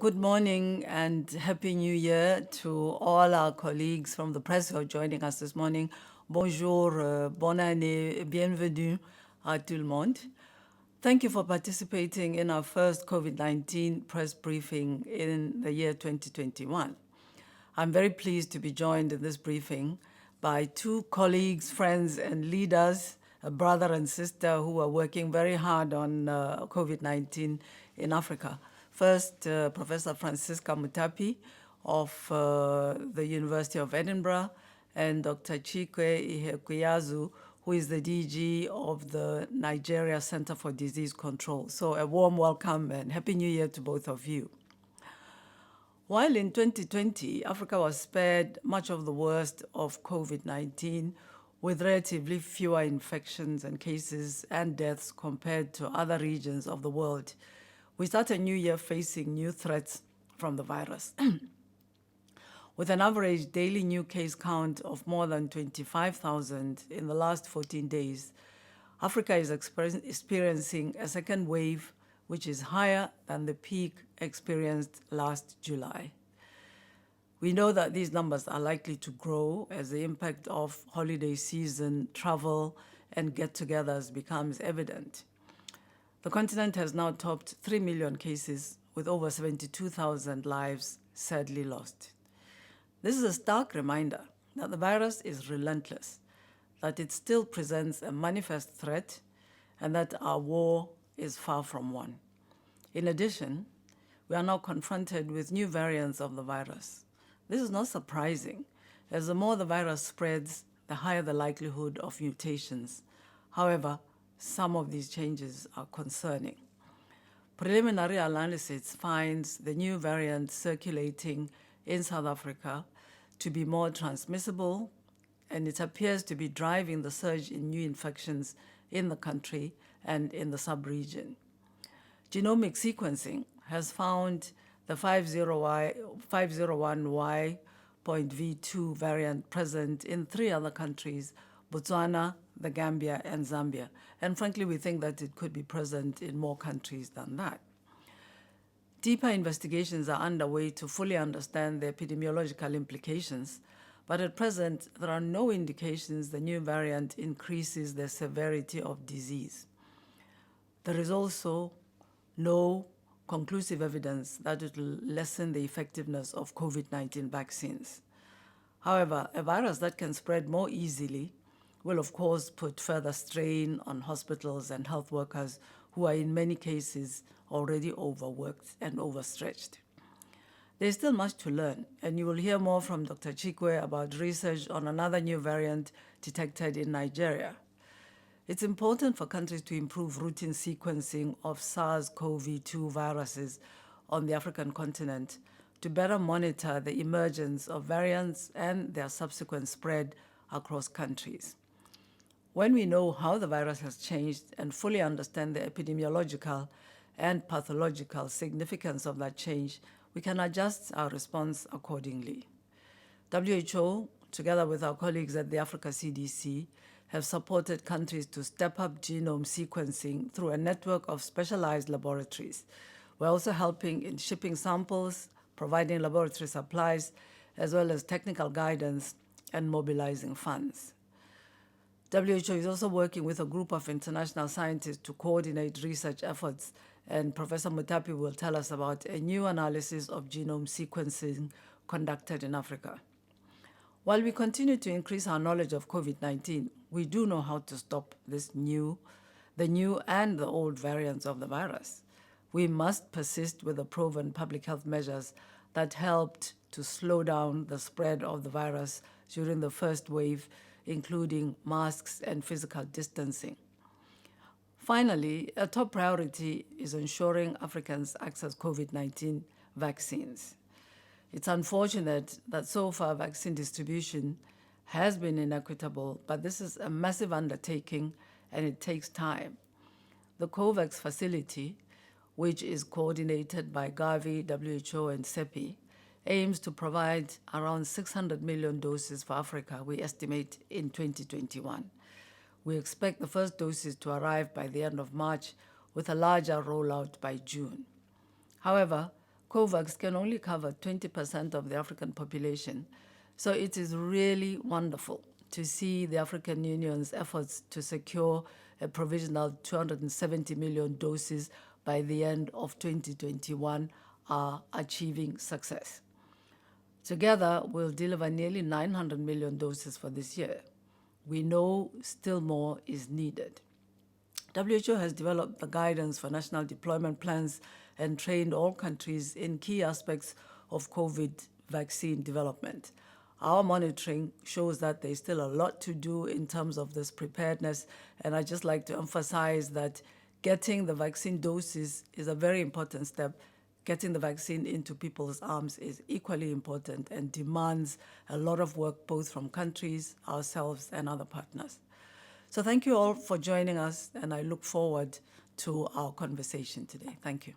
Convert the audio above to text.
Good morning and Happy New Year to all our colleagues from the press who are joining us this morning. Bonjour, bonne année, bienvenue à tout le monde. Thank you for participating in our first COVID-19 press briefing in the year 2021. I'm very pleased to be joined in this briefing by two colleagues, friends, and leaders, a brother and sister who are working very hard on COVID-19 in Africa. First, Professor Francisca Mutapi of the University of Edinburgh, and Dr. Chikwe Ihekuyazu, who is the DG of the Nigeria Center for Disease Control. So a warm welcome and Happy New Year to both of you. While in 2020, Africa was spared much of the worst of COVID-19 with relatively fewer infections and cases and deaths compared to other regions of the world, we start a new year facing new threats from the virus. With an average daily new case count of more than 25,000 in the last 14 days, Africa is experiencing a second wave which is higher than the peak experienced last July. We know that these numbers are likely to grow as the impact of holiday season, travel, and get-togethers becomes evident. The continent has now topped 3 million cases with over 72,000 lives sadly lost. This is a stark reminder that the virus is relentless, that it still presents a manifest threat, and that our war is far from won. In addition, we are now confronted with new variants of the virus. This is not surprising, as the more the virus spreads, the higher the likelihood of mutations. However, some of these changes are concerning. Preliminary analysis finds the new variant circulating in South Africa to be more transmissible, and it appears to be driving the surge in new infections in the country and in the sub-region. Genomic sequencing has found the 501Y.V2 variant present in 3 other countries, Botswana, the Gambia, and Zambia. And frankly, we think that it could be present in more countries than that. Deeper investigations are underway to fully understand the epidemiological implications, but at present, there are no indications the new variant increases the severity of disease. There is also no conclusive evidence that it will lessen the effectiveness of COVID-19 vaccines. However, a virus that can spread more easily will, of course, put further strain on hospitals and health workers who are in many cases already overworked and overstretched. There's still much to learn, and you will hear more from Dr. Chikwe about research on another new variant detected in Nigeria. It's important for countries to improve routine sequencing of SARS-CoV-2 viruses on the African continent to better monitor the emergence of variants and their subsequent spread across countries. When we know how the virus has changed and fully understand the epidemiological and pathological significance of that change, we can adjust our response accordingly. WHO, together with our colleagues at the Africa CDC, have supported countries to step up genome sequencing through a network of specialized laboratories. We're also helping in shipping samples, providing laboratory supplies, as well as technical guidance and mobilizing funds. WHO is also working with a group of international scientists to coordinate research efforts, and Professor Mutapi will tell us about a new analysis of genome sequencing conducted in Africa. While we continue to increase our knowledge of COVID-19, we do know how to stop the new and the old variants of the virus. We must persist with the proven public health measures that helped to slow down the spread of the virus during the first wave, including masks and physical distancing. Finally, a top priority is ensuring Africans access COVID-19 vaccines. It's unfortunate that so far vaccine distribution has been inequitable, but this is a massive undertaking and it takes time. The COVAX facility, which is coordinated by Gavi, WHO, and CEPI, aims to provide around 600 million doses for Africa, we estimate, in 2021. We expect the first doses to arrive by the end of March, with a larger rollout by June. However, COVAX can only cover 20% of the African population. So it is really wonderful to see the African Union's efforts to secure a provisional 270 million doses by the end of 2021 are achieving success. Together, we'll deliver nearly 900 million doses for this year. We know still more is needed. WHO has developed the guidance for national deployment plans and trained all countries in key aspects of COVID vaccine development. Our monitoring shows that there's still a lot to do in terms of this preparedness, and I'd just like to emphasize that getting the vaccine doses is a very important step. Getting the vaccine into people's arms is equally important and demands a lot of work both from countries, ourselves, and other partners. So thank you all for joining us, and I look forward to our conversation today. Thank you.